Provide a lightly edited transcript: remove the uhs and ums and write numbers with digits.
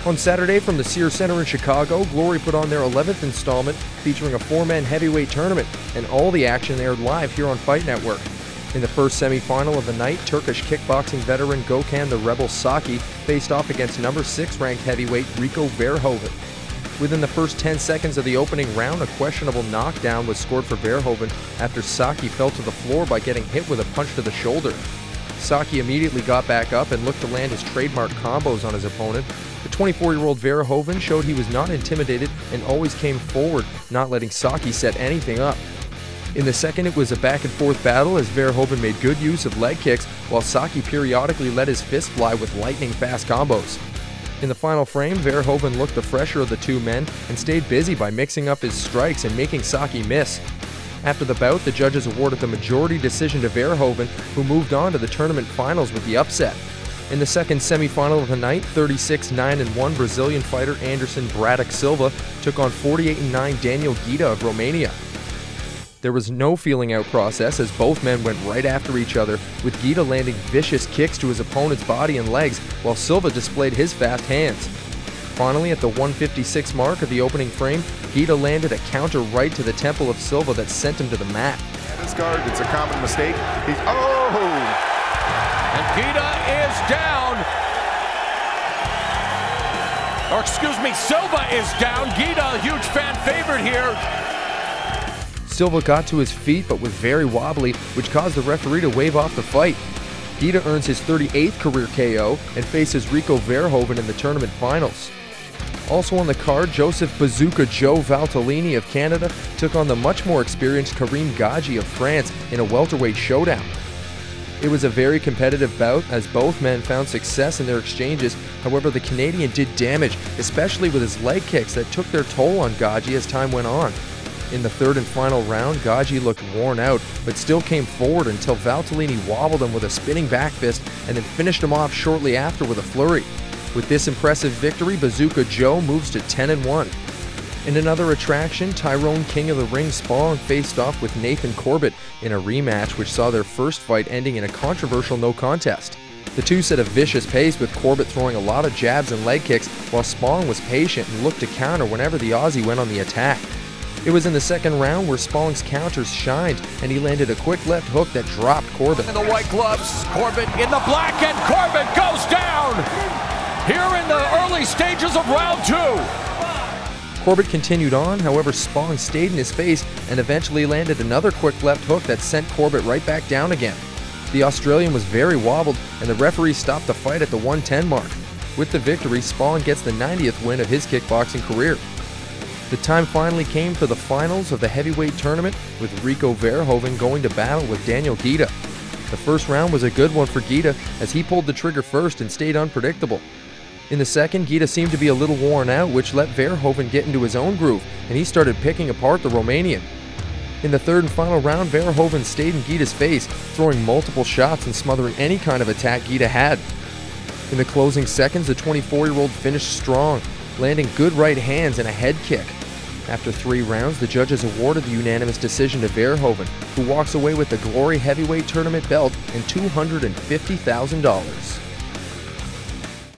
On Saturday from the Sears Center in Chicago, Glory put on their 11th installment featuring a 4-man heavyweight tournament, and all the action aired live here on Fight Network. In the first semi-final of the night, Turkish kickboxing veteran Gokhan the Rebel Saki faced off against number 6 ranked heavyweight Rico Verhoeven. Within the first 10 seconds of the opening round, a questionable knockdown was scored for Verhoeven after Saki fell to the floor by getting hit with a punch to the shoulder. Saki immediately got back up and looked to land his trademark combos on his opponent. The 24-year-old Verhoeven showed he was not intimidated and always came forward, not letting Saki set anything up. In the second, it was a back-and-forth battle as Verhoeven made good use of leg kicks, while Saki periodically let his fist fly with lightning-fast combos. In the final frame, Verhoeven looked the fresher of the two men and stayed busy by mixing up his strikes and making Saki miss. After the bout, the judges awarded the majority decision to Verhoeven, who moved on to the tournament finals with the upset. In the second semi-final of the night, 36-9-1 Brazilian fighter Anderson Braddock Silva took on 48-9 Daniel Ghita of Romania. There was no feeling out process as both men went right after each other, with Ghita landing vicious kicks to his opponent's body and legs, while Silva displayed his fast hands. Finally, at the 156 mark of the opening frame, Ghita landed a counter right to the temple of Silva that sent him to the mat. His guard, it's a common mistake. And Ghita is down. Or excuse me, Silva is down. Ghita, a huge fan favorite here. Silva got to his feet but was very wobbly, which caused the referee to wave off the fight. Ghita earns his 38th career KO and faces Rico Verhoeven in the tournament finals. Also on the card, Joseph Bazooka Joe Valtellina of Canada took on the much more experienced Kareem Gaji of France in a welterweight showdown. It was a very competitive bout as both men found success in their exchanges. However, the Canadian did damage, especially with his leg kicks that took their toll on Gaji as time went on. In the third and final round, Gaji looked worn out, but still came forward until Valtellina wobbled him with a spinning back fist and then finished him off shortly after with a flurry. With this impressive victory, Bazooka Joe moves to 10-1. In another attraction, Tyrone King of the Ring Spong faced off with Nathan Corbett in a rematch which saw their first fight ending in a controversial no contest. The two set a vicious pace, with Corbett throwing a lot of jabs and leg kicks, while Spong was patient and looked to counter whenever the Aussie went on the attack. It was in the second round where Spong's counters shined, and he landed a quick left hook that dropped Corbett. In the white gloves, Corbett in the black, and Corbett goes down here in the early stages of round 2. Corbett continued on, however Spong stayed in his face and eventually landed another quick left hook that sent Corbett right back down again. The Australian was very wobbled, and the referee stopped the fight at the 110 mark. With the victory, Spong gets the 90th win of his kickboxing career. The time finally came for the finals of the heavyweight tournament, with Rico Verhoeven going to battle with Daniel Ghita. The first round was a good one for Ghita as he pulled the trigger first and stayed unpredictable. In the second, Ghita seemed to be a little worn out, which let Verhoeven get into his own groove, and he started picking apart the Romanian. In the third and final round, Verhoeven stayed in Ghita's face, throwing multiple shots and smothering any kind of attack Ghita had. In the closing seconds, the 24-year-old finished strong, landing good right hands and a head kick. After 3 rounds, the judges awarded the unanimous decision to Verhoeven, who walks away with the Glory Heavyweight Tournament belt and $250,000.